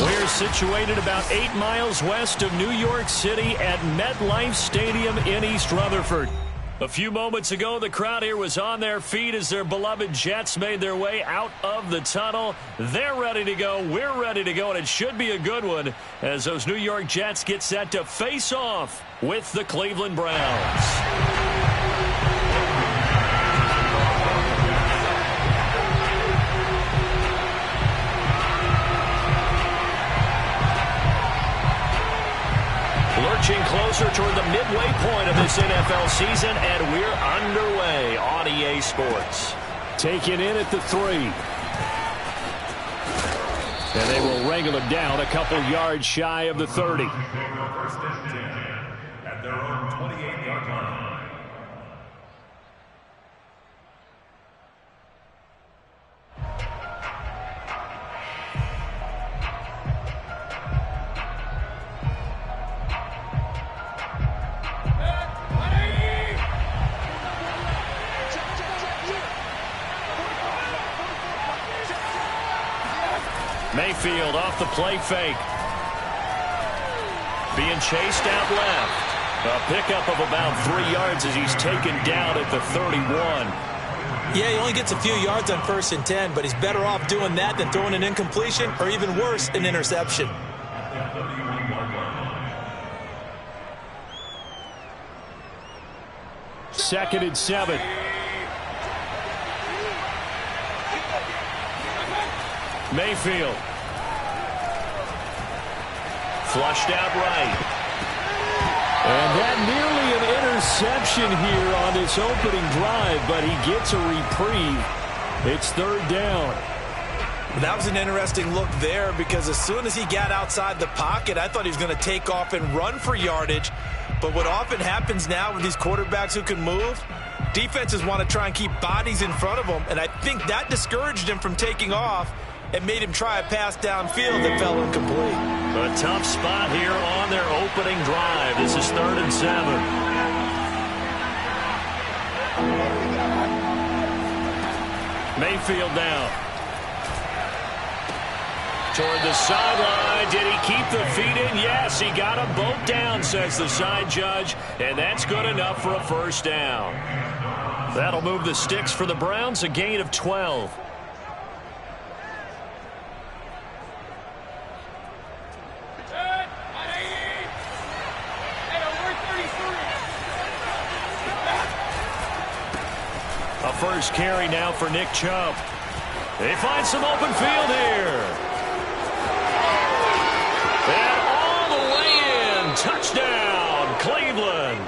We're situated about 8 miles west of New York City at MetLife Stadium in East Rutherford. A few moments ago, the crowd here was on their feet as their beloved Jets made their way out of the tunnel. They're ready to go. We're ready to go, and it should be a good one as those New York Jets get set to face off with the Cleveland Browns. Lurching closer toward the midway point of this NFL season, and we're underway on EA Sports. Taken in at the 3. And they will wrangle him down a couple yards shy of the 30. First and 10 at their own 28-yard line. Mayfield off the play fake. Being chased out left. A pickup of about 3 yards as he's taken down at the 31. Yeah, he only gets a few yards on 1st and 10, but he's better off doing that than throwing an incompletion or even worse, an interception. Second and 7. Mayfield. Flushed out right. And that nearly an interception here on this opening drive, but he gets a reprieve. It's 3rd down. That was an interesting look there because as soon as he got outside the pocket, I thought he was going to take off and run for yardage. But what often happens now with these quarterbacks who can move, defenses want to try and keep bodies in front of them, and I think that discouraged him from taking off and made him try a pass downfield that fell incomplete. A tough spot here on their opening drive. This is 3rd and 7. Mayfield now. Toward the sideline. Did he keep the feet in? Yes, he got them both down, says the side judge. And that's good enough for a 1st down. That'll move the sticks for the Browns, a gain of 12. A first carry now for Nick Chubb. They find some open field here. And all the way in. Touchdown, Cleveland.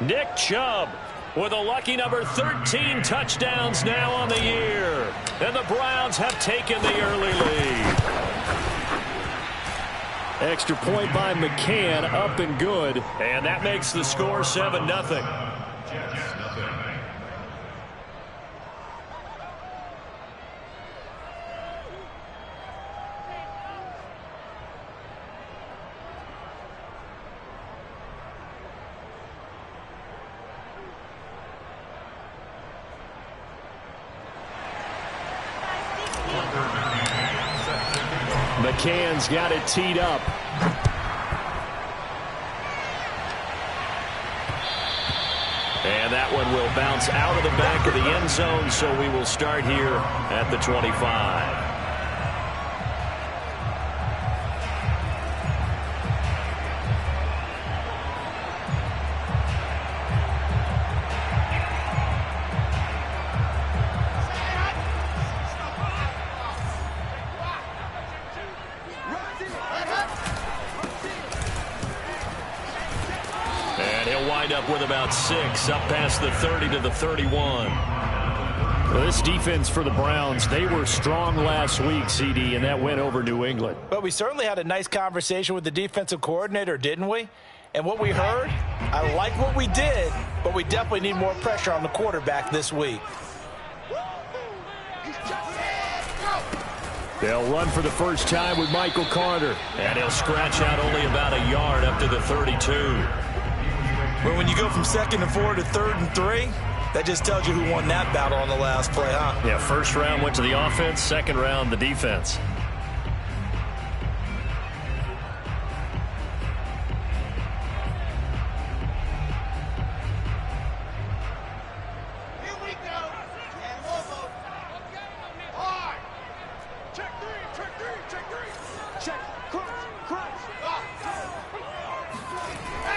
Nick Chubb with a lucky number 13 touchdowns now on the year. And the Browns have taken the early lead. Extra point by McCann, up and good. And that makes the score 7-0. McCann's got it teed up. And that one will bounce out of the back of the end zone, so we will start here at the 25. Up with about 6, up past the 30 to the 31. Well, this defense for the Browns, they were strong last week, CD, and that went over New England. But we certainly had a nice conversation with the defensive coordinator, didn't we? And what we heard, I like what we did, but we definitely need more pressure on the quarterback this week. They'll run for the first time with Michael Carter. And he'll scratch out only about a yard up to the 32. But when you go from 2nd and 4 to 3rd and 3, that just tells you who won that battle on the last play, huh? Yeah, first round went to the offense, second round the defense.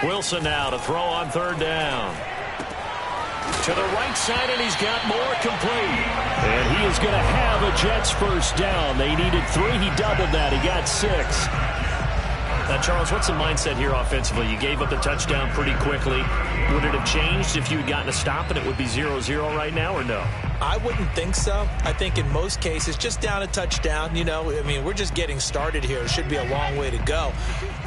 Wilson now to throw on third down. To the right side, and he's got more complete. And he is going to have a Jets first down. They needed 3. He doubled that. He got 6. Now, Charles, what's the mindset here offensively? You gave up the touchdown pretty quickly. Would it have changed if you had gotten a stop and it would be 0-0 right now, or no? I wouldn't think so. I think in most cases, just down a touchdown, you know, I mean, we're just getting started here. It should be a long way to go.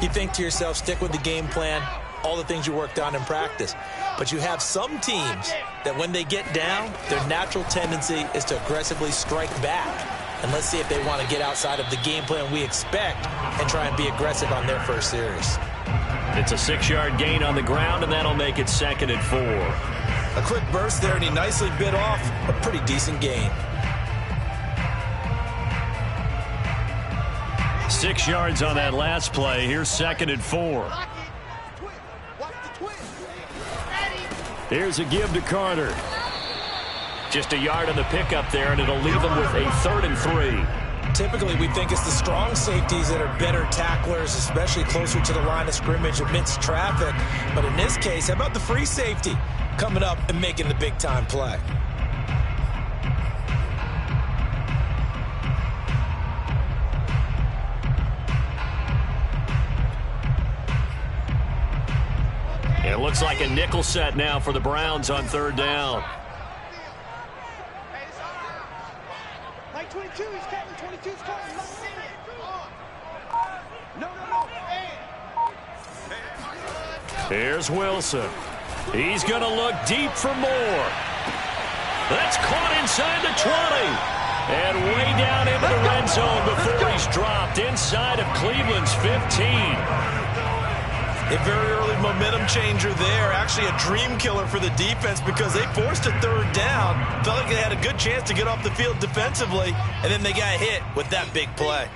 You think to yourself, stick with the game plan, all the things you worked on in practice. But you have some teams that when they get down, their natural tendency is to aggressively strike back. And let's see if they want to get outside of the game plan we expect and try and be aggressive on their first series. It's a 6-yard gain on the ground, and that'll make it 2nd and 4. A quick burst there, and he nicely bit off a pretty decent gain. 6 yards on that last play. Here's 2nd and 4. Here's a give to Carter. Just a yard on the pickup there, and it'll leave them with a 3rd and 3. Typically, we think it's the strong safeties that are better tacklers, especially closer to the line of scrimmage amidst traffic. But in this case, how about the free safety coming up and making the big-time play? It looks like a nickel set now for the Browns on 3rd down. Like 22, he's cutting. 22's cutting. No. Here's Wilson. He's going to look deep for more. That's caught inside the 20. And way down into the red zone before he's dropped inside of Cleveland's 15. A very early momentum changer there. Actually a dream killer for the defense because they forced a 3rd down. Felt like they had a good chance to get off the field defensively, and then they got hit with that big play.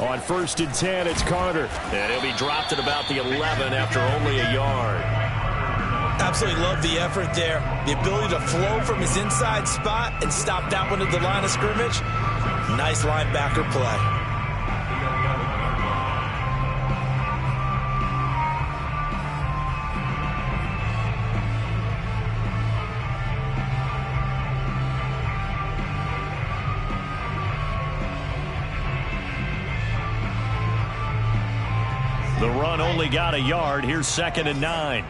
On 1st and 10, it's Carter. And he'll be dropped at about the 11 after only a yard. Absolutely love the effort there. The ability to flow from his inside spot and stop that one at the line of scrimmage. Nice linebacker play. The run only got a yard. Here's 2nd and 9.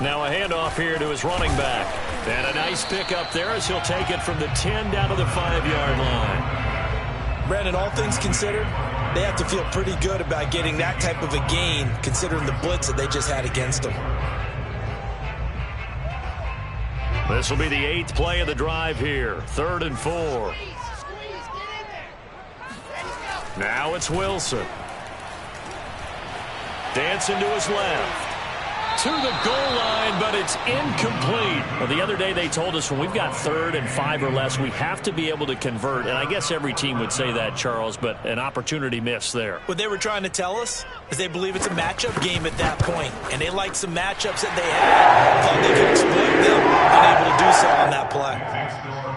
Now a handoff here to his running back. And a nice pickup there as he'll take it from the 10 down to the 5-yard line. Brandon, all things considered, they have to feel pretty good about getting that type of a gain considering the blitz that they just had against them. This will be the 8th play of the drive here. 3rd and 4. Now it's Wilson. Dancing to his left. To the goal line, but it's incomplete. Well, the other day they told us when we've got 3rd and 5 or less, we have to be able to convert. And I guess every team would say that, Charles, but an opportunity missed there. What they were trying to tell us is they believe it's a matchup game at that point, and they like some matchups that they had. Thought they could exploit them, unable to do so on that play.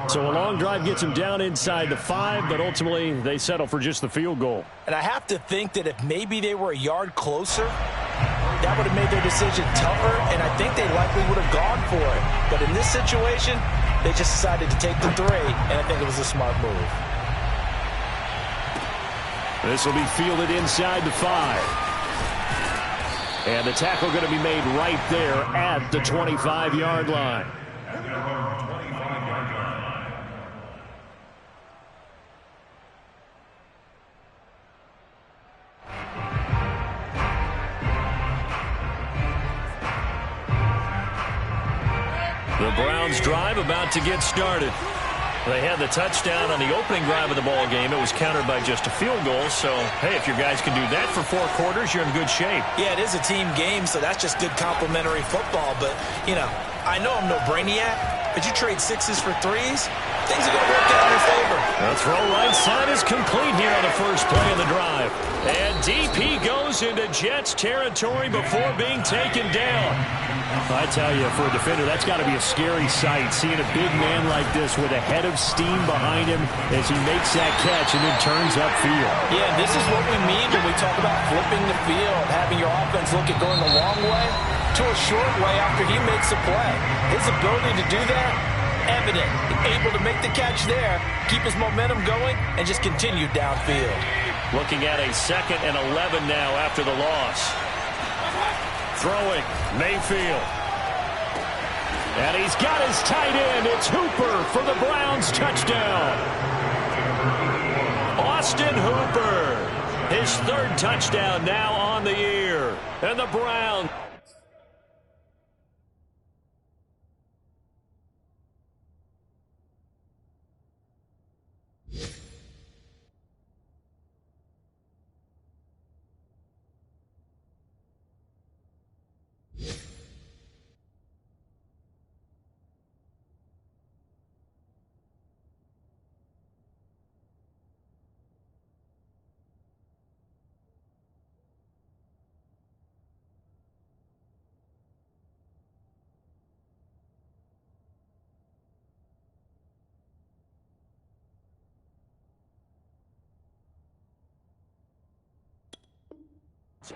So a long drive gets them down inside the 5, but ultimately they settle for just the field goal. And I have to think that if maybe they were a yard closer, that would have made their decision tougher, and I think they likely would have gone for it. But in this situation, they just decided to take the 3, and I think it was a smart move. This will be fielded inside the 5. And the tackle going to be made right there at the 25-yard line. The Browns drive about to get started. They had the touchdown on the opening drive of the ball game. It was countered by just a field goal. So, hey, if your guys can do that for 4 quarters, you're in good shape. Yeah, it is a team game, so that's just good complimentary football. But, you know, I know I'm no brainiac, but you trade 6s for 3s, things are going to work out in your favor. The throw right side is complete here on the first play of the drive. And DP goes into Jets territory before being taken down. I tell you, for a defender, that's got to be a scary sight, seeing a big man like this with a head of steam behind him as he makes that catch and then turns upfield. Yeah, this is what we mean when we talk about flipping the field, having your offense look at going the long way to a short way after he makes a play. His ability to do that, evident. Able to make the catch there, keep his momentum going, and just continue downfield. Looking at a 2nd and 11 now after the loss. Throwing, Mayfield. And he's got his tight end. It's Hooper for the Browns touchdown. Austin Hooper. His 3rd touchdown now on the year. And the Browns.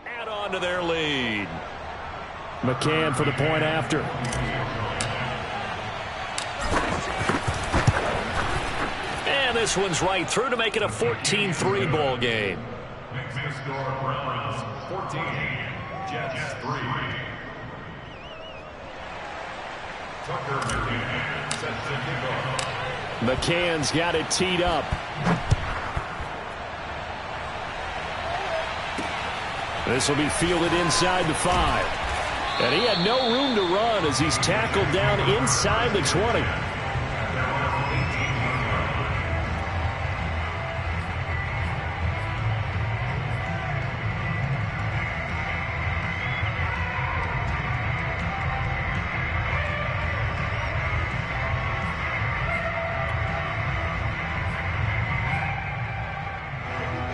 Add on to their lead. McCann for the point after. And this one's right through to make it a 14-3 ball game. Makes the score Browns 14, Jets 3. Tucker McCann sets the kickoff. McCann's got it teed up. This will be fielded inside the 5. And he had no room to run as he's tackled down inside the 20.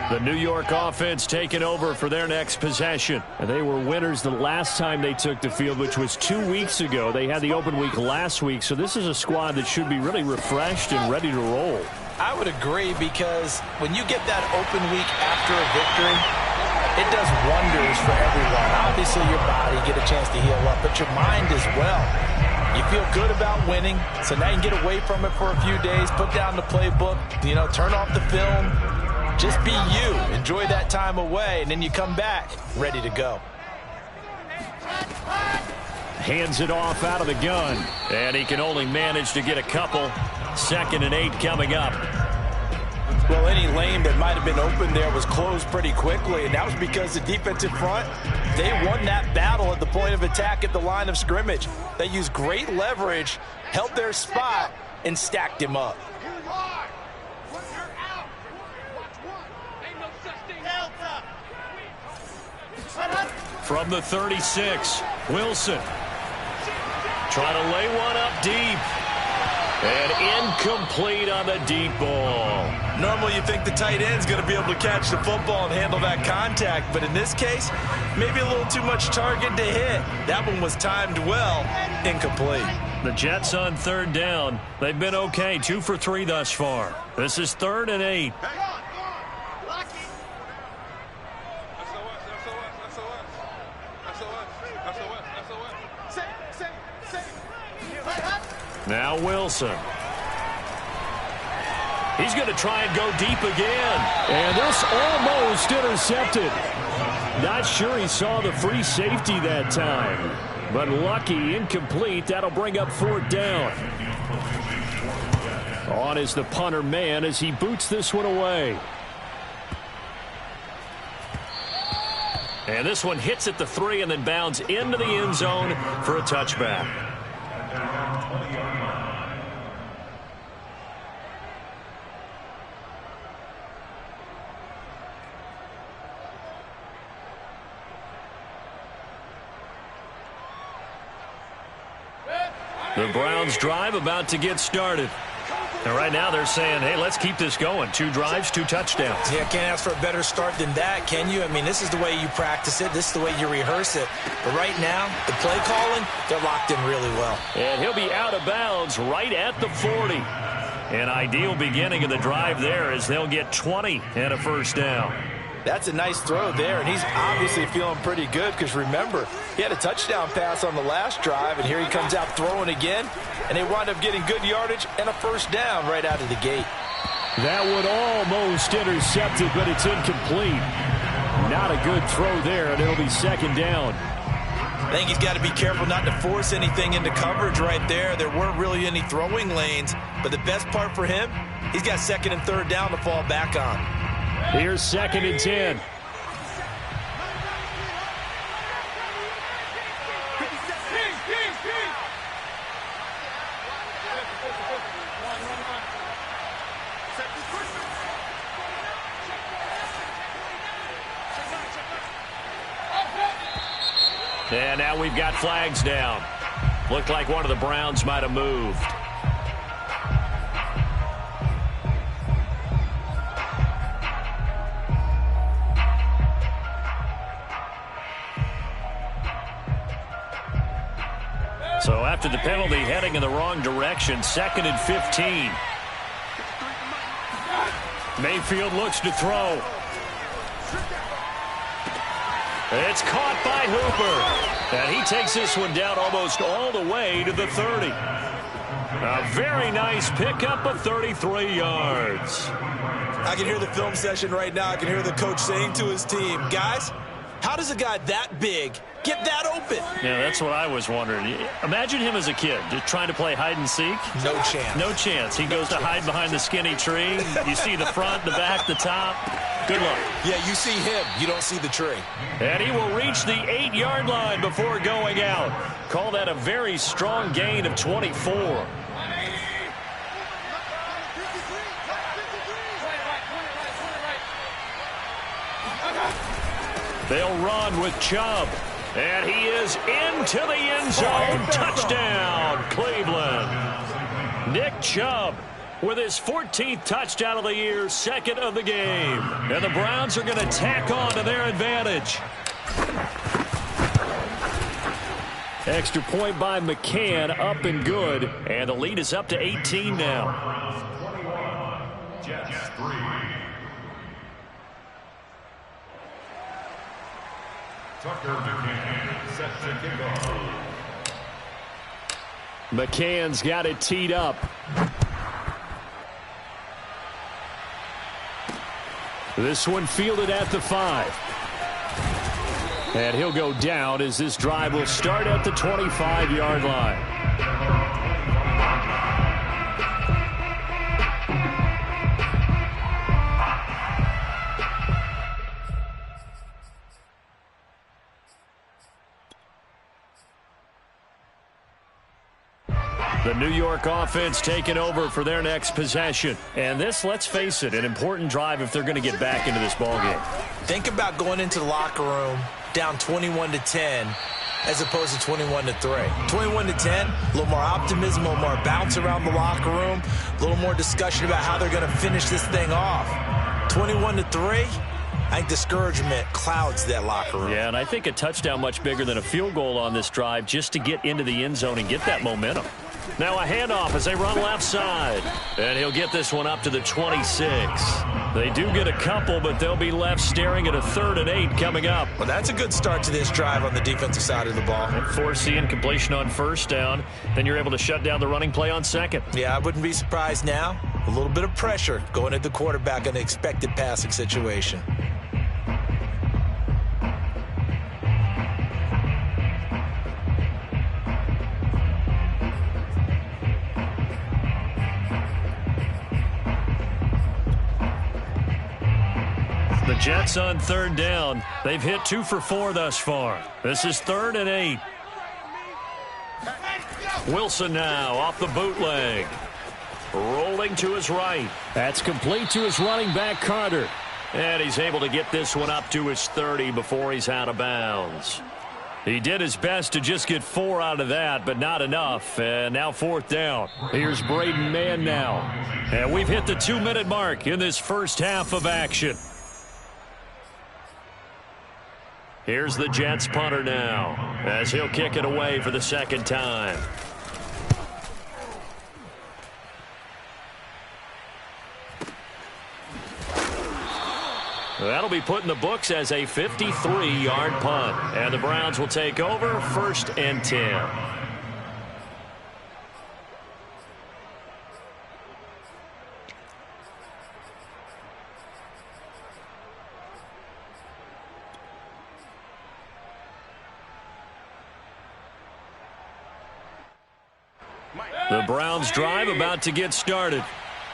The New York offense taking over for their next possession. And they were winners the last time they took the field, which was 2 weeks ago. They had the open week last week, so this is a squad that should be really refreshed and ready to roll. I would agree, because when you get that open week after a victory, it does wonders for everyone. Obviously, your body, get a chance to heal up, but your mind as well. You feel good about winning, so now you can get away from it for a few days, put down the playbook, turn off the film. Just be you. Enjoy that time away, and then you come back ready to go. Hands it off out of the gun, and he can only manage to get a couple. 2nd and 8 coming up. Well, any lane that might have been open there was closed pretty quickly, and that was because the defensive front, they won that battle at the point of attack at the line of scrimmage. They used great leverage, held their spot, and stacked him up. From the 36, Wilson. Trying to lay one up deep. And incomplete on the deep ball. Normally you think the tight end's going to be able to catch the football and handle that contact, but in this case, maybe a little too much target to hit. That one was timed well, incomplete. The Jets on 3rd down. They've been okay, 2 for 3 thus far. This is 3rd and 8. Now Wilson. He's going to try and go deep again. And this almost intercepted. Not sure he saw the free safety that time. But lucky, incomplete. That'll bring up 4th down. On is the punter man as he boots this one away. And this one hits at the 3 and then bounds into the end zone for a touchback. The Browns drive about to get started. And right now they're saying, hey, let's keep this going. 2 drives, 2 touchdowns. Yeah, can't ask for a better start than that, can you? I mean, this is the way you practice it. This is the way you rehearse it. But right now, the play calling, they're locked in really well. And he'll be out of bounds right at the 40. An ideal beginning of the drive there as they'll get 20 and a first down. That's a nice throw there, and he's obviously feeling pretty good because, remember, he had a touchdown pass on the last drive, and here he comes out throwing again, and they wind up getting good yardage and a first down right out of the gate. That one almost intercepted, but it's incomplete. Not a good throw there, and it'll be second down. I think he's got to be careful not to force anything into coverage right there. There weren't really any throwing lanes, but the best part for him, he's got second and third down to fall back on. Here's second and 10. And now we've got flags down. Looked like one of the Browns might have moved. So after the penalty, heading in the wrong direction, second and 15. Mayfield looks to throw. It's caught by Hooper. And he takes this one down almost all the way to the 30. A very nice pickup of 33 yards. I can hear the film session right now. I can hear the coach saying to his team, guys, how does a guy that big get that open? Yeah, that's what I was wondering. Imagine him as a kid, just trying to play hide and seek. No chance. No chance. He goes to hide behind the skinny tree. You see the front, the back, the top. Good luck. Yeah, you see him. You don't see the tree. And he will reach the 8-yard line before going out. Call that a very strong gain of 24. They'll run with Chubb. And he is into the end zone. Touchdown, Cleveland. Nick Chubb with his 14th touchdown of the year, second of the game. And the Browns are going to tack on to their advantage. Extra point by McCann, up and good. And the lead is up to 18 now. Jets 3. Tucker McCann set to kick off. McCann's got it teed up. This one fielded at the 5. And he'll go down as this drive will start at the 25-yard line. The New York offense taking over for their next possession. And this, let's face it, an important drive if they're going to get back into this ballgame. Think about going into the locker room down 21-10 as opposed to 21-3. 21-10, a little more optimism, a little more bounce around the locker room, a little more discussion about how they're going to finish this thing off. 21-3, I think discouragement clouds that locker room. Yeah, and I think a touchdown much bigger than a field goal on this drive just to get into the end zone and get that momentum. Now a handoff as they run left side. And he'll get this one up to the 26. They do get a couple, but they'll be left staring at a 3rd and 8 coming up. Well, that's a good start to this drive on the defensive side of the ball. And forcing incompletion on first down. Then you're able to shut down the running play on second. Yeah, I wouldn't be surprised now. A little bit of pressure going at the quarterback in an expected passing situation. The Jets on 3rd down. They've hit 2 for 4 thus far. This is 3rd and 8. Wilson now off the bootleg. Rolling to his right. That's complete to his running back, Carter. And he's able to get this one up to his 30 before he's out of bounds. He did his best to just get 4 out of that, but not enough. And now 4th down. Here's Braden Mann now. And we've hit the 2-minute mark in this first half of action. Here's the Jets punter now, as he'll kick it away for the second time. That'll be put in the books as a 53-yard punt. And the Browns will take over 1st and 10. The Browns drive about to get started.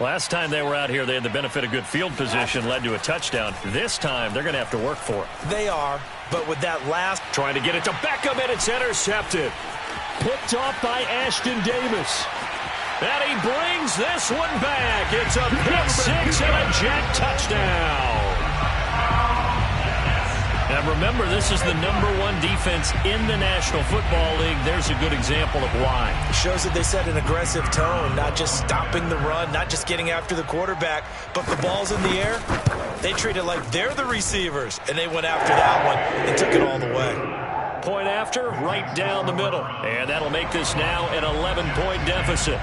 Last time they were out here, they had the benefit of good field position, led to a touchdown. This time, they're going to have to work for it. They are, but with that last... Trying to get it to Beckham, and it's intercepted. Picked off by Ashton Davis. And he brings this one back. It's a pick 6 and a Jet touchdown. And remember, this is the #1 defense in the National Football League. There's a good example of why. Shows that they set an aggressive tone, not just stopping the run, not just getting after the quarterback, but the ball's in the air. They treat it like they're the receivers, and they went after that one and took it all the way. Point after, right down the middle. And that'll make this now an 11-point deficit.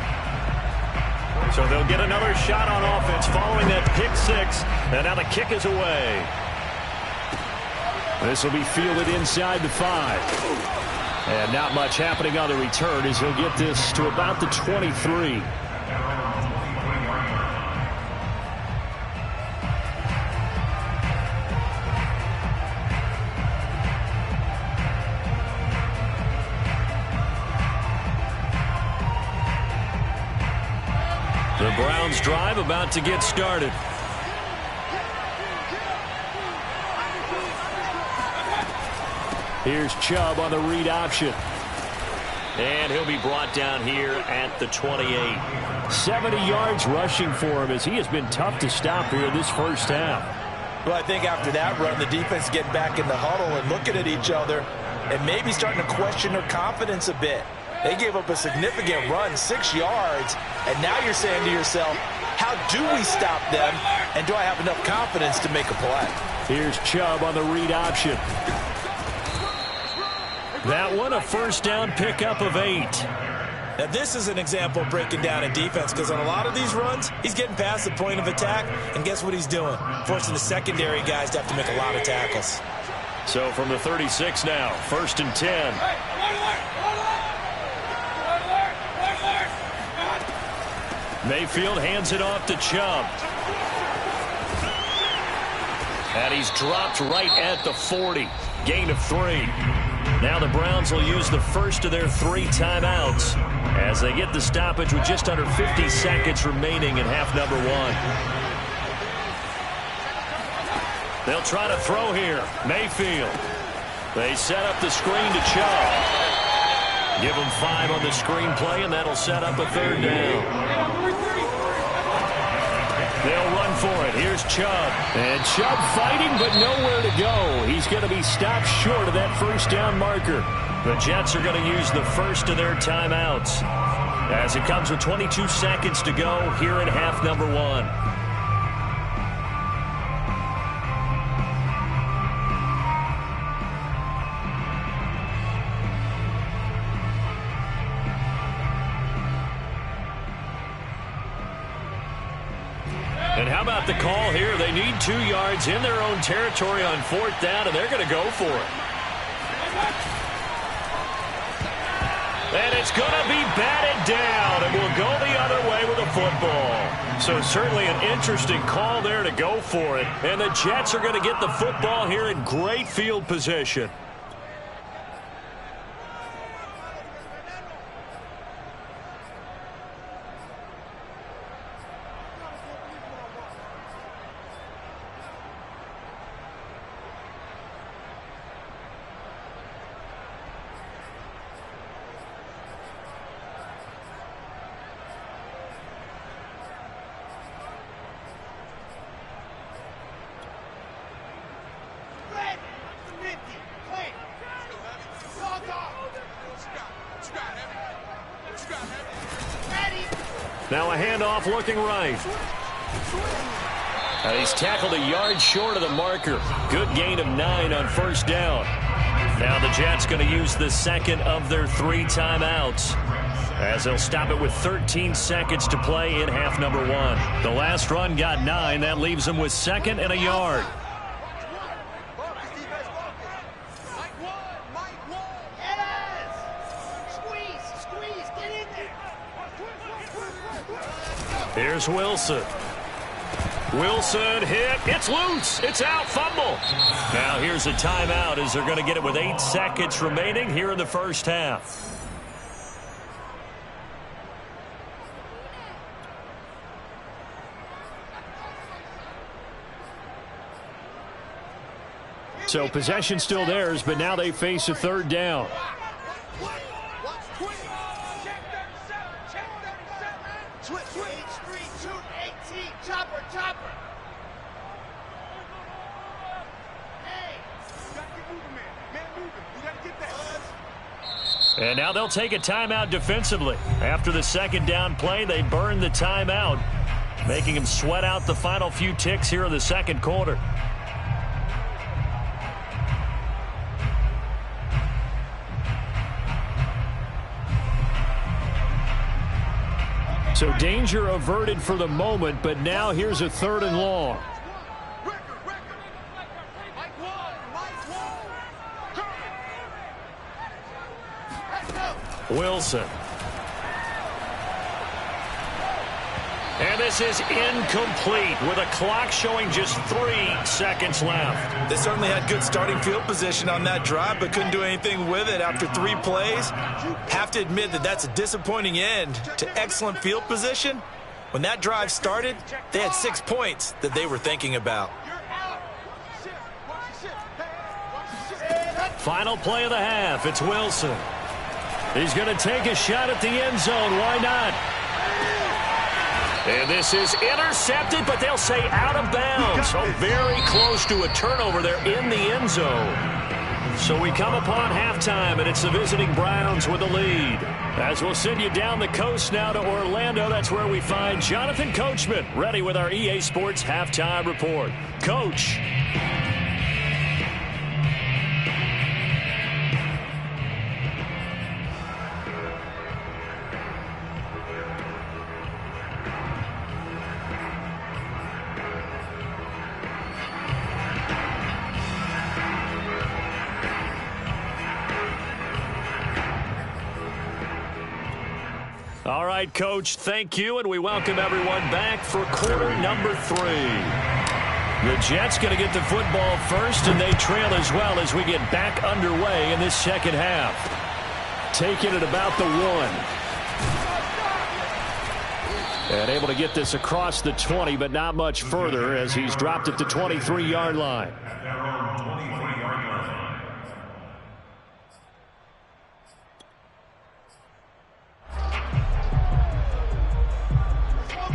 So they'll get another shot on offense following that pick 6. And now the kick is away. This will be fielded inside the 5. And not much happening on the return as he'll get this to about the 23. The Browns drive about to get started. Here's Chubb on the read option. And he'll be brought down here at the 28. 70 yards rushing for him as he has been tough to stop here this first half. Well, I think after that run, the defense getting back in the huddle and looking at each other and maybe starting to question their confidence a bit. They gave up a significant run, 6 yards, and now you're saying to yourself, how do we stop them, and do I have enough confidence to make a play? Here's Chubb on the read option. That one, a first down pickup of 8. Now, this is an example of breaking down a defense because on a lot of these runs, he's getting past the point of attack, and guess what he's doing? Forcing the secondary guys to have to make a lot of tackles. So from the 36 now, 1st and 10. Mayfield hands it off to Chubb. And he's dropped right at the 40. Gain of 3. Now the Browns will use the first of their 3 timeouts as they get the stoppage with just under 50 seconds remaining in half number 1. They'll try to throw here. Mayfield. They set up the screen to Chubb. Give him 5 on the screenplay, and that'll set up a 3rd down. They'll run for it. Here's Chubb. And Chubb fighting, but nowhere to go. He's going to be stopped short of that first down marker. The Jets are going to use the first of their timeouts as it comes with 22 seconds to go here in half number 1. And how about the call here? They need 2 yards in their own territory on 4th down, and they're going to go for it. And it's going to be batted down, and we'll go the other way with the football. So certainly an interesting call there to go for it. And the Jets are going to get the football here in great field position. Now a handoff looking right. And he's tackled a yard short of the marker. Good gain of 9 on first down. Now the Jets going to use the second of their 3 timeouts, as they'll stop it with 13 seconds to play in half number 1. The last run got 9. That leaves them with 2nd and a yard. Here's Wilson. Wilson hit. It's loose. It's out. Fumble. Now here's a timeout as they're going to get it with 8 seconds remaining here in the first half. So possession still theirs, but now they face a 3rd down. And now they'll take a timeout defensively. After the 2nd down play, they burn the timeout, making them sweat out the final few ticks here in the 2nd quarter. So danger averted for the moment, but now here's a 3rd and long. Wilson. And this is incomplete with a clock showing just 3 seconds left. They certainly had good starting field position on that drive, but couldn't do anything with it after 3 plays. Have to admit that that's a disappointing end to excellent field position. When that drive started, they had 6 points that they were thinking about. Final play of the half. It's Wilson. He's going to take a shot at the end zone. Why not? And this is intercepted, but they'll say out of bounds. So very close to a turnover there in the end zone. So we come upon halftime, and it's the visiting Browns with the lead. As we'll send you down the coast now to Orlando, that's where we find Jonathan Coachman, ready with our EA Sports Halftime Report. Coach. All right, Coach, thank you, and we welcome everyone back for quarter number 3. The Jets going to get the football first, and they trail as well as we get back underway in this 2nd half. Taking it about the 1. And able to get this across the 20, but not much further as he's dropped at the 23-yard line.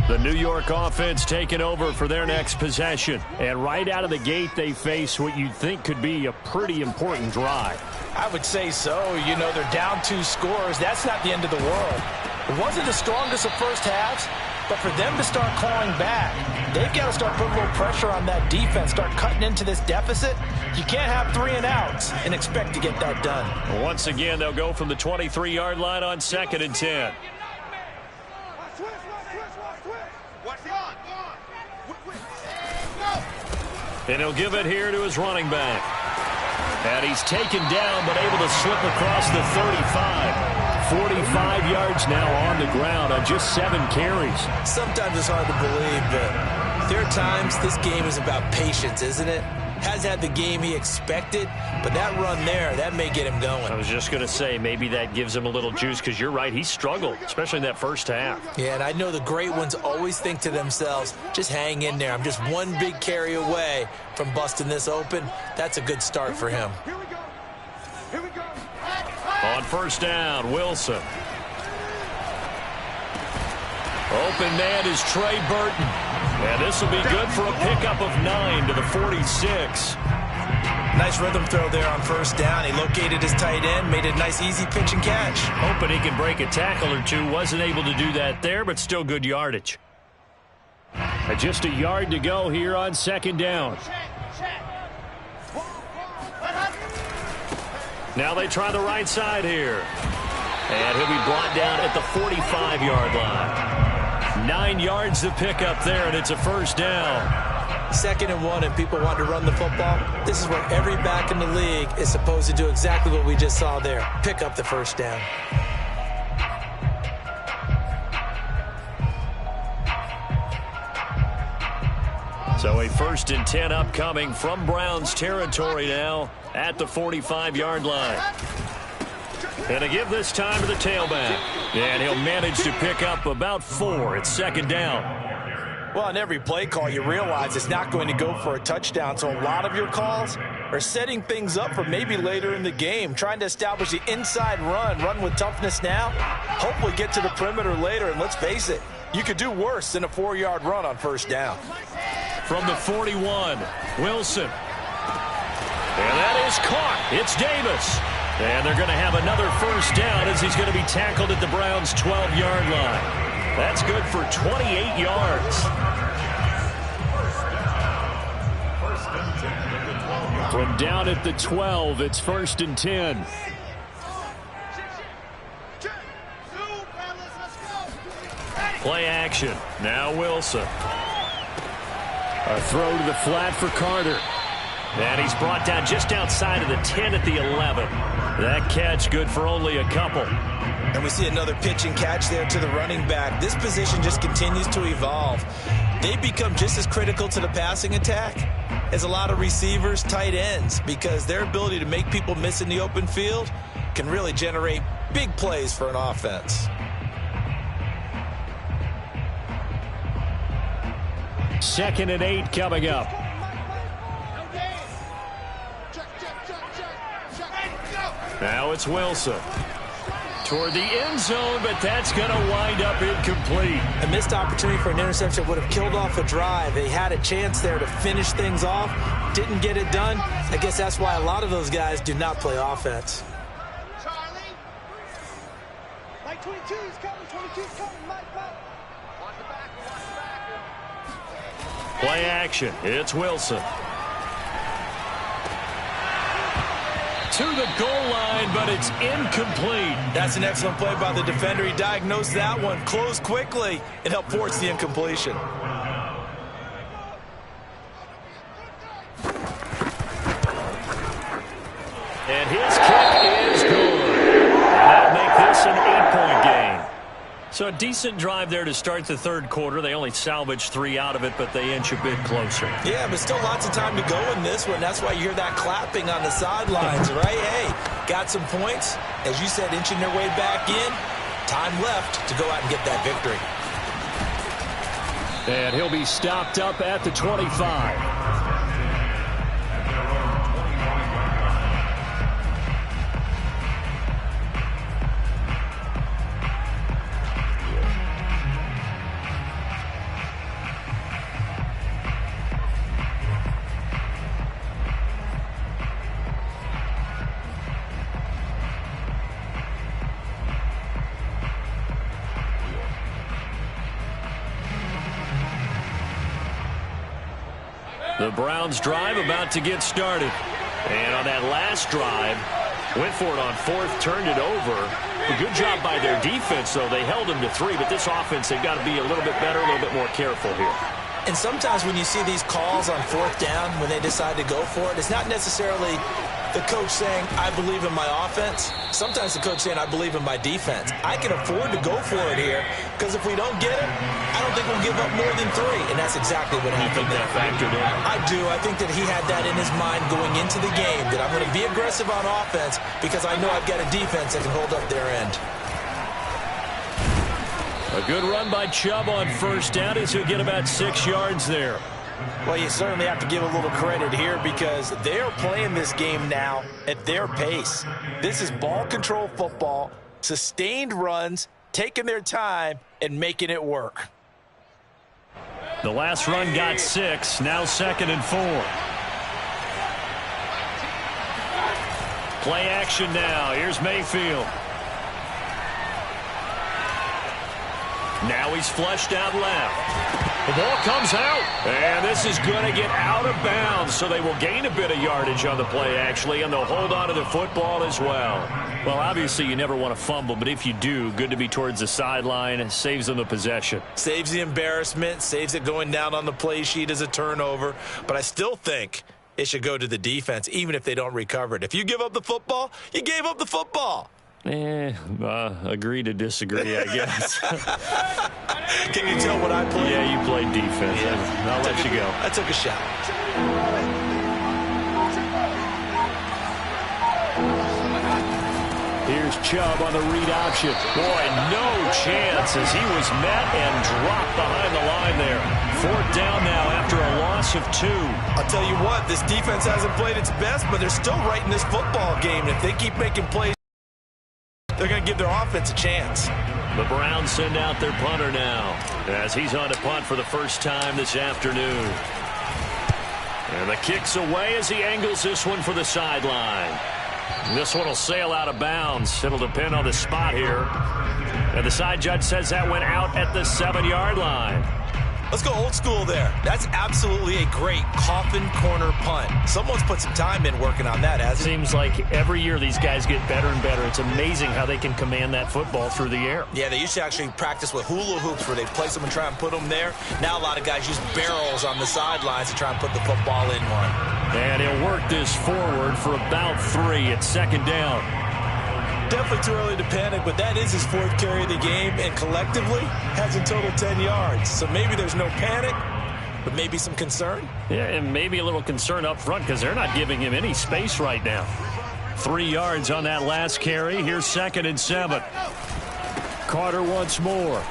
The New York offense taking over for their next possession. And right out of the gate, they face what you'd think could be a pretty important drive. I would say so. You know, they're down 2 scores. That's not the end of the world. It wasn't the strongest of first halves, but for them to start clawing back, they've got to start putting a little pressure on that defense, start cutting into this deficit. You can't have 3 and outs and expect to get that done. Once again, they'll go from the 23-yard line on 2nd and 10. And he'll give it here to his running back. And he's taken down, but able to slip across the 35. 45 yards now on the ground on just 7 carries. Sometimes it's hard to believe, but there are times this game is about patience, isn't it? Has had the game he expected, but that run there, that may get him going. I was just going to say, maybe that gives him a little juice, because you're right, he struggled, especially in that first half. Yeah, and I know the great ones always think to themselves, just hang in there. I'm just one big carry away from busting this open. That's a good start for him. Here we go. On first down, Wilson. Open man is Trey Burton. And this will be good for a pickup of 9 to the 46. Nice rhythm throw there on first down. He located his tight end, made a nice easy pitch and catch. Hoping he can break a tackle or two. Wasn't able to do that there, but still good yardage. Just a yard to go here on second down. Now they try the right side here. And he'll be brought down at the 45-yard line. 9 yards to pick up there, and it's a first down. 2nd and 1, and people want to run the football. This is where every back in the league is supposed to do exactly what we just saw there. Pick up the first down. So a 1st and 10 upcoming from Browns territory now at the 45-yard line. And to give this time to the tailback. And he'll manage to pick up about 4. It's 2nd down. Well, on every play call, you realize it's not going to go for a touchdown. So a lot of your calls are setting things up for maybe later in the game, trying to establish the inside run with toughness now, hopefully get to the perimeter later. And let's face it, you could do worse than a 4-yard run on first down. From the 41, Wilson. And that is caught. It's Davis. And they're going to have another first down as he's going to be tackled at the Browns' 12-yard line. That's good for 28 yards. From down at the 12, it's 1st and 10. Play action. Now Wilson. A throw to the flat for Carter. And he's brought down just outside of the 10 at the 11. That catch good for only a couple. And we see another pitch and catch there to the running back. This position just continues to evolve. They become just as critical to the passing attack as a lot of receivers, tight ends, because their ability to make people miss in the open field can really generate big plays for an offense. Second and 8 coming up. Now it's Wilson. Toward the end zone, but that's going to wind up incomplete. A missed opportunity for an interception would have killed off a drive. They had a chance there to finish things off. Didn't get it done. I guess that's why a lot of those guys do not play offense. Charlie. Mike 22 is coming. 22 is coming. Mike. Watch the back. Play action. It's Wilson. To the goal line, but it's incomplete. That's an excellent play by the defender. He diagnosed that one, closed quickly, and helped force the incompletion. And his kick is good. And that'll make this an 8-point game. So a decent drive there to start the 3rd quarter. They only salvaged 3 out of it, but they inch a bit closer. Yeah, but still lots of time to go in this one. That's why you hear that clapping on the sidelines, right? Hey, got some points. As you said, inching their way back in. Time left to go out and get that victory. And he'll be stopped up at the 25. The Browns drive about to get started. And on that last drive, went for it on 4th, turned it over. A good job by their defense, though. They held them to 3, but this offense, they've got to be a little bit better, a little bit more careful here. And sometimes when you see these calls on 4th down, when they decide to go for it, it's not necessarily the coach saying, I believe in my offense. Sometimes the coach saying, I believe in my defense. I can afford to go for it here, because if we don't get it, I don't think we'll give up more than 3. And that's exactly what happened. You think that factored in? I do. I think that he had that in his mind going into the game, that I'm going to be aggressive on offense because I know I've got a defense that can hold up their end. A good run by Chubb on 1st down as he'll get about 6 yards there. Well, you certainly have to give a little credit here because they're playing this game now at their pace. This is ball control football, sustained runs, taking their time, and making it work. The last run got 6, now 2nd and 4. Play action now. Here's Mayfield. Now he's flushed out left. The ball comes out, and this is going to get out of bounds, so they will gain a bit of yardage on the play, actually, and they'll hold on to the football as well. Well, obviously, you never want to fumble, but if you do, good to be towards the sideline. Saves them the possession. Saves the embarrassment, saves it going down on the play sheet as a turnover, but I still think it should go to the defense, even if they don't recover it. If you give up the football, you gave up the football. Agree to disagree, I guess. Can you tell what I played? Yeah, you played defense. Yeah. I'll let you go. I took a shot. Here's Chubb on the read option. Boy, no chance as he was met and dropped behind the line there. 4th down now after a loss of 2. I'll tell you what, this defense hasn't played its best, but they're still right in this football game. And if they keep making plays, they're going to give their offense a chance. The Browns send out their punter now as he's on to punt for the first time this afternoon. And the kick's away as he angles this one for the sideline. This one will sail out of bounds. It'll depend on the spot here. And the side judge says that went out at the 7-yard line. Let's go old school there. That's absolutely a great coffin corner punt. Someone's put some time in working on that, hasn't it? Seems like every year these guys get better and better. It's amazing how they can command that football through the air. Yeah, they used to actually practice with hula hoops where they place them and try and put them there. Now a lot of guys use barrels on the sidelines to try and put the football in one. And he'll work this forward for about 3 at 2nd down. Definitely too early to panic, but that is his 4th carry of the game, and collectively has in total 10 yards. So maybe there's no panic, but maybe some concern. Yeah, and maybe a little concern up front because they're not giving him any space right now. 3 yards on that last carry. Here's 2nd and 7. Carter once more.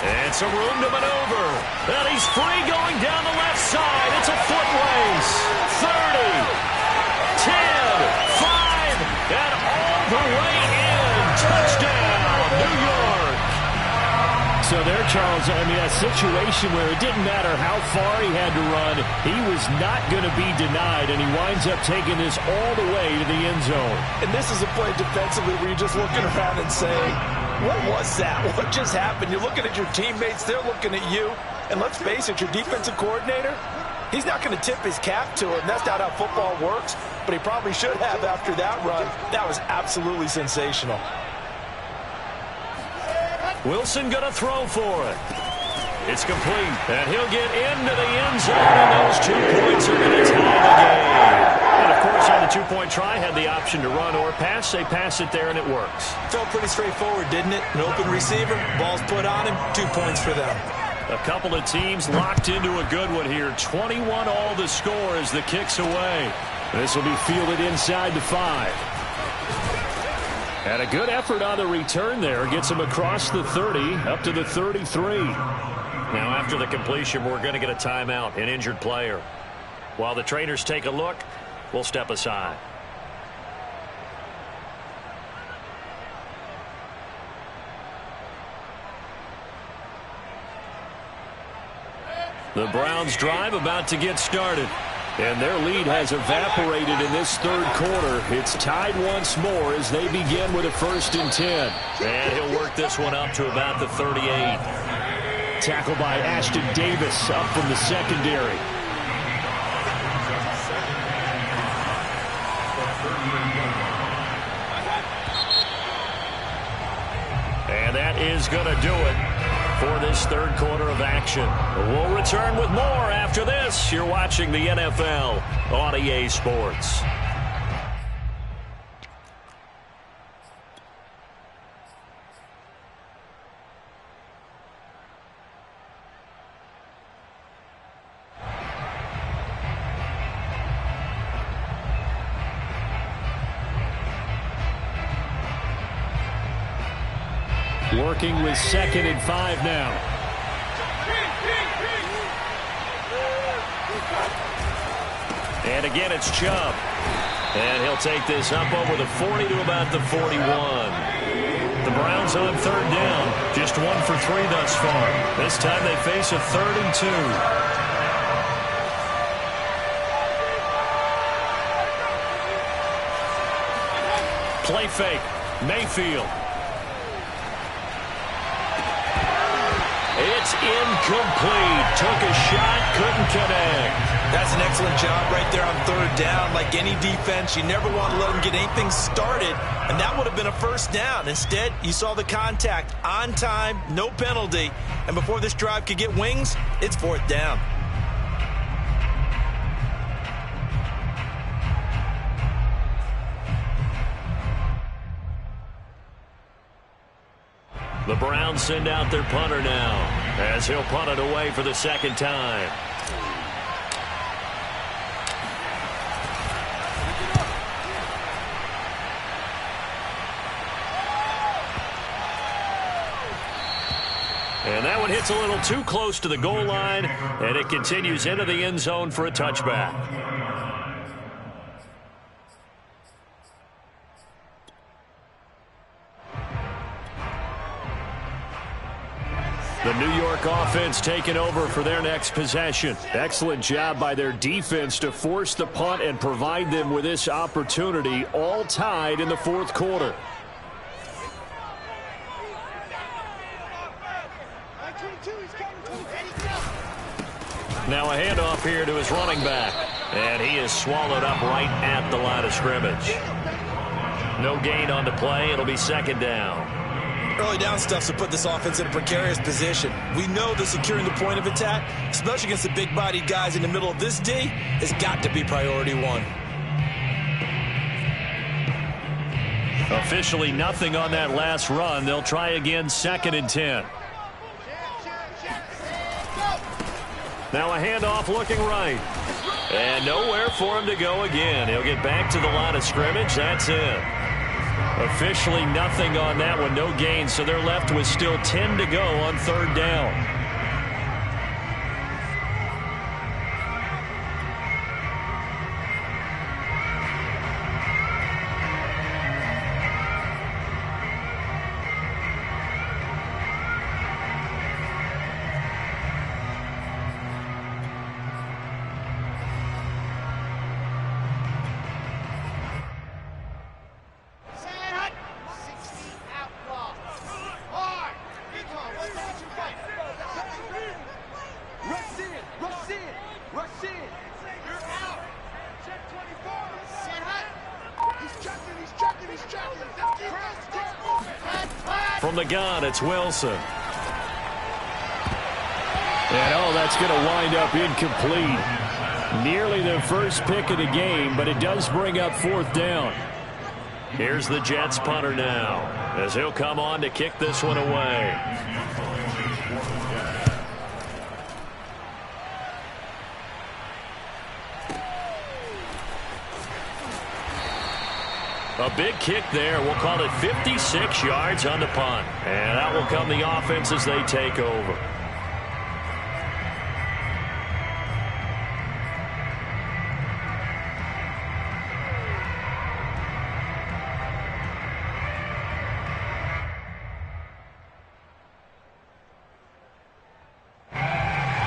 And some room to maneuver. And he's free going down the left side. It's a foot race. 30, 10, 5, and all the way in. Touchdown, New York. So there, Charles, I mean, a situation where it didn't matter how far he had to run. He was not going to be denied, and he winds up taking this all the way to the end zone. And this is a play defensively where you're just looking around and saying, what was that? What just happened? You're looking at your teammates. They're looking at you. And let's face it, your defensive coordinator, he's not going to tip his cap to him. That's not how football works. But he probably should have after that run. That was absolutely sensational. Wilson going to throw for it. It's complete. And he'll get into the end zone. And those 2 points are going to tie the game. And, of course, on the 2-point try, had the option to run or pass. They pass it there, and it works. Felt pretty straightforward, didn't it? An open receiver, ball's put on him, 2 points for them. A couple of teams locked into a good one here. 21 all the score as the kick's away. This will be fielded inside the 5. And a good effort on the return there. Gets him across the 30, up to the 33. Now, after the completion, we're going to get a timeout, an injured player. While the trainers take a look, we'll step aside. The Browns drive about to get started. And their lead has evaporated in this 3rd quarter. It's tied once more as they begin with a 1st and 10. And he'll work this one up to about the 38. Tackled by Ashton Davis up from the secondary. And that is going to do it for this 3rd quarter of action. We'll return with more after this. You're watching the NFL on EA Sports. Working with 2nd and 5 now. And again, it's Chubb. And he'll take this up over the 40 to about the 41. The Browns on 3rd down. Just 1 for 3 thus far. This time they face a 3rd and 2. Play fake. Mayfield. It's incomplete. Took a shot, couldn't connect. That's an excellent job right there on third down. Like any defense, you never want to let them get anything started, and that would have been a first down. Instead, you saw the contact on time, no penalty, and before this drive could get wings, it's fourth down. The Browns send out their punter now as he'll punt it away for the second time. And that one hits a little too close to the goal line, and it continues into the end zone for a touchback. The New York offense taking over for their next possession. Excellent job by their defense to force the punt and provide them with this opportunity, all tied in the fourth quarter. Now a handoff here to his running back, and he is swallowed up right at the line of scrimmage. No gain on the play. It'll be second down. Early down stuff to put this offense in a precarious position. We know that securing the point of attack, especially against the big-bodied guys in the middle of this D, has got to be priority one. Officially nothing on that last run. They'll try again, 2nd and 10. Now a handoff looking right. And nowhere for him to go again. He'll get back to the line of scrimmage. That's it. Officially nothing on that one. No gain, so they're left with still 10 to go on third down. From the gun, it's Wilson. And, oh, that's going to wind up incomplete. Nearly the first pick of the game, but it does bring up fourth down. Here's the Jets punter now, as he'll come on to kick this one away. A big kick there. We'll call it 56 yards on the punt. And that will come the offense as they take over.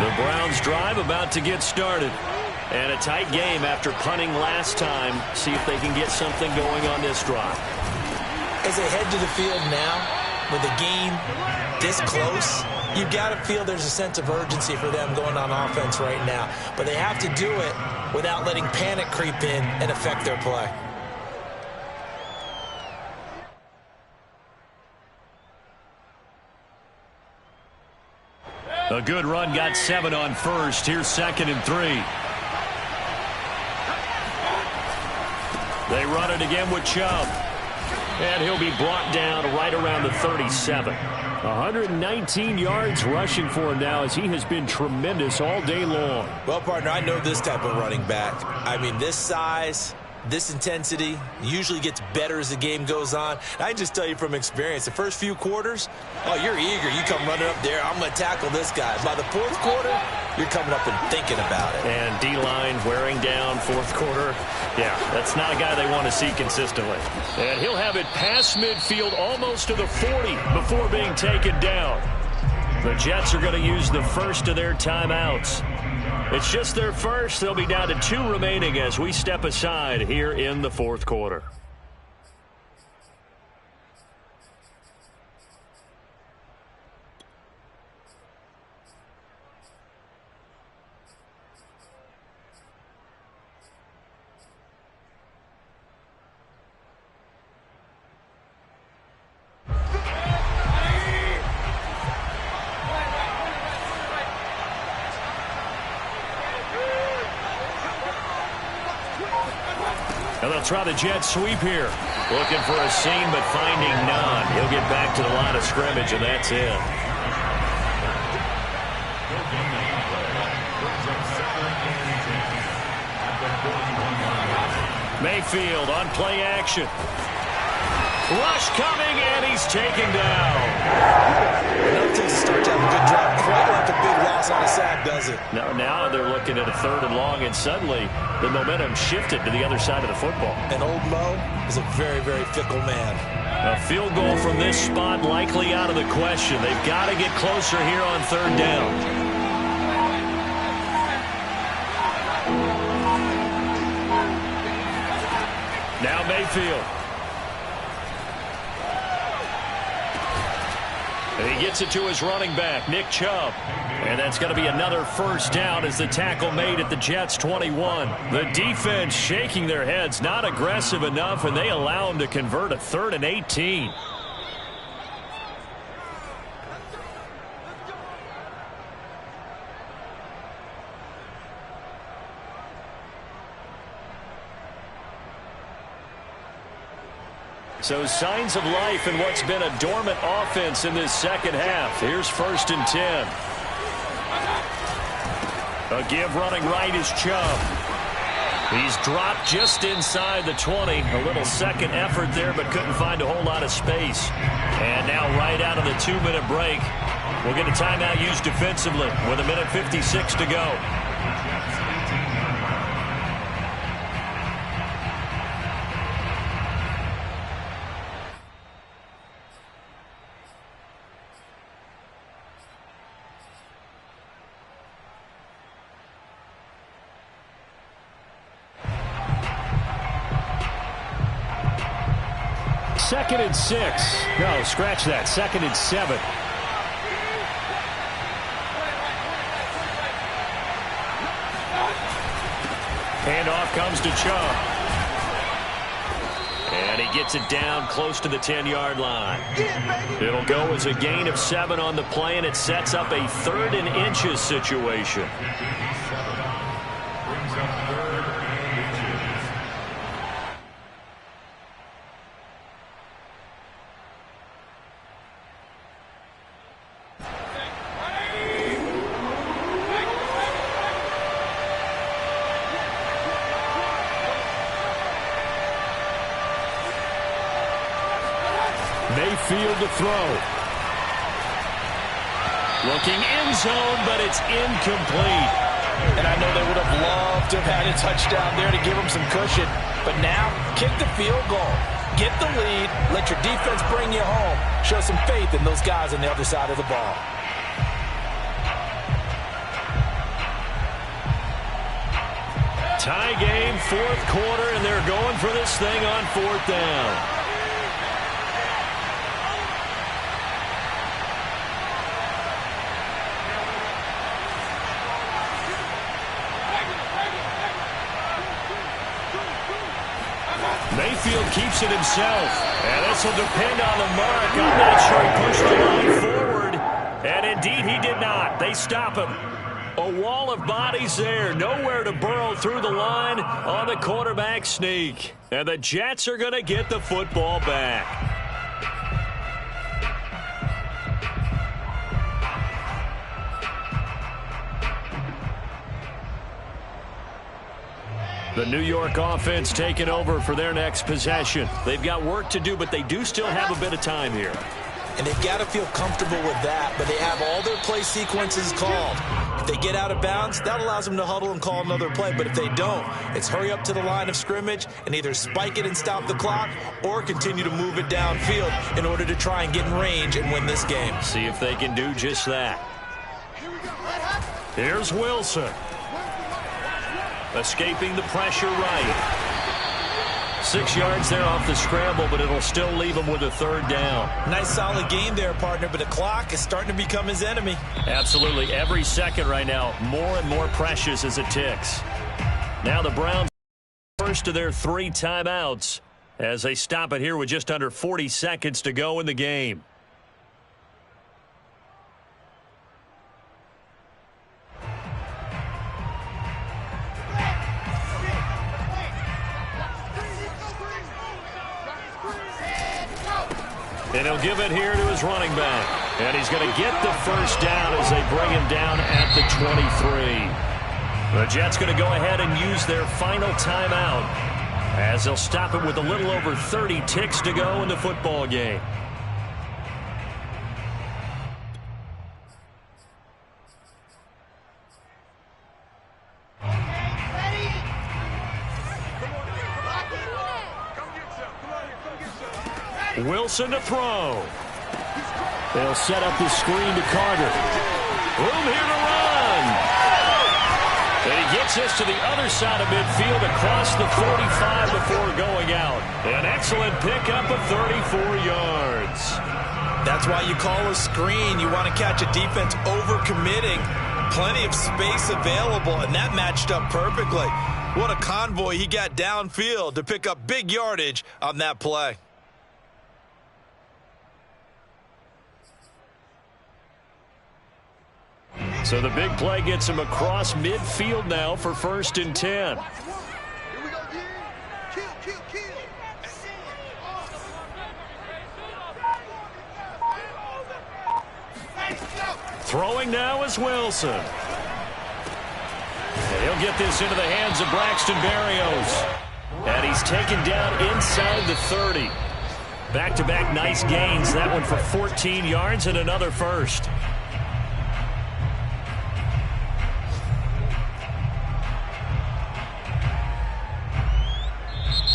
The Browns drive about to get started. And a tight game after punting last time. See if they can get something going on this drive. As they head to the field now, with the game this close, you've got to feel there's a sense of urgency for them going on offense right now. But they have to do it without letting panic creep in and affect their play. A good run, got 7 on first. Here's 2nd and 3. They run it again with Chubb. And he'll be brought down right around the 37. 119 yards rushing for him now as he has been tremendous all day long. Well, partner, I know this type of running back. I mean, this size, this intensity usually gets better as the game goes on. And I can just tell you from experience, the first few quarters, oh, you're eager. You come running up there, I'm going to tackle this guy. By the fourth quarter, you're coming up and thinking about it. And D-line wearing down fourth quarter. Yeah, that's not a guy they want to see consistently. And he'll have it past midfield almost to the 40 before being taken down. The Jets are going to use the first of their timeouts. It's just their first. They'll be down to 2 remaining as we step aside here in the fourth quarter. And they'll try the jet sweep here. Looking for a seam, but finding none. He'll get back to the line of scrimmage, and that's it. Mayfield on play action. Rush coming, and he's taken down. Enough to start to have a good drive. Quite like a big loss on a sack, does it? No, now they're looking at a 3rd and long, and suddenly the momentum shifted to the other side of the football. And old Mo is a very, very fickle man. A field goal from this spot likely out of the question. They've got to get closer here on 3rd down. Now Mayfield. And he gets it to his running back, Nick Chubb. And that's going to be another 1st down as the tackle made at the Jets' 21. The defense shaking their heads, not aggressive enough, and they allow him to convert a 3rd and 18. So signs of life in what's been a dormant offense in this second half. Here's 1st and 10. A give running right is Chubb. He's dropped just inside the 20. A little second effort there, but couldn't find a whole lot of space. And now right out of the 2-minute break, we'll get a timeout used defensively with 1:56 to go. Second and 6. No, scratch that. 2nd and 7. Handoff comes to Chubb. And he gets it down close to the 10-yard line. It'll go as a gain of 7 on the play, and it sets up a 3rd and inches situation. Mayfield to throw. Looking end zone, but it's incomplete. And I know they would have loved to have had a touchdown there to give them some cushion. But now, kick the field goal. Get the lead. Let your defense bring you home. Show some faith in those guys on the other side of the ball. Tie game, 4th quarter, and they're going for this thing on 4th down. Mayfield keeps it himself. And this will depend on the mark. I'm not sure he pushed the line forward. And indeed he did not. They stop him. A wall of bodies there. Nowhere to burrow through the line on the quarterback sneak. And the Jets are going to get the football back. The New York offense taking over for their next possession. They've got work to do, but they do still have a bit of time here. And they've got to feel comfortable with that, but they have all their play sequences called. If they get out of bounds, that allows them to huddle and call another play. But if they don't, it's hurry up to the line of scrimmage and either spike it and stop the clock or continue to move it downfield in order to try and get in range and win this game. See if they can do just that. Here's Wilson. Escaping the pressure right. 6 yards there off the scramble, but it'll still leave him with a 3rd down. Nice solid game there, partner, but the clock is starting to become his enemy. Absolutely. Every second right now, more and more precious as it ticks. Now the Browns first of their 3 timeouts as they stop it here with just under 40 seconds to go in the game. And he'll give it here to his running back. And he's going to get the first down as they bring him down at the 23. The Jets going to go ahead and use their final timeout as they'll stop it with a little over 30 ticks to go in the football game. Wilson to throw. They'll set up the screen to Carter. Room here to run. And he gets this to the other side of midfield across the 45 before going out. An excellent pickup of 34 yards. That's why you call a screen. You want to catch a defense overcommitting. Plenty of space available, and that matched up perfectly. What a convoy he got downfield to pick up big yardage on that play. So the big play gets him across midfield now for 1st and 10. Here we go, Gary. Kill. Throwing now is Wilson. And he'll get this into the hands of Braxton Berrios. And he's taken down inside the 30. Back-to-back nice gains. That one for 14 yards and another first.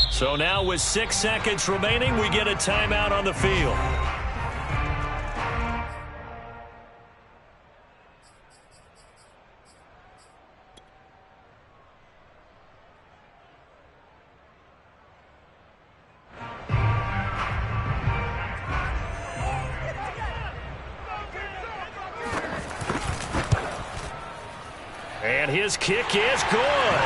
So now with 6 seconds remaining, we get a timeout on the field. And his kick is good.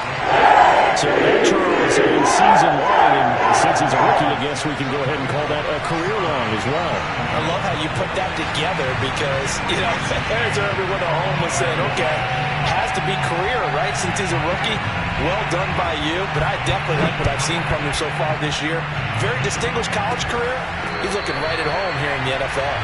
So that, Charles, is season long, and since he's a rookie, I guess we can go ahead and call that a career long as well. I love how you put that together because, there's everyone at home was saying, okay, has to be career, right, since he's a rookie. Well done by you, but I definitely like what I've seen from him so far this year. Very distinguished college career. He's looking right at home here in the NFL.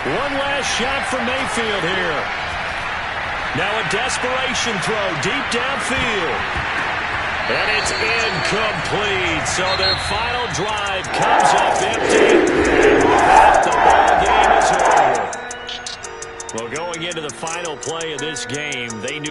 One last shot from Mayfield here. Now a desperation throw deep downfield. And it's incomplete. So their final drive comes up empty. And with that, the ball game is over. Well, going into the final play of this game, they knew...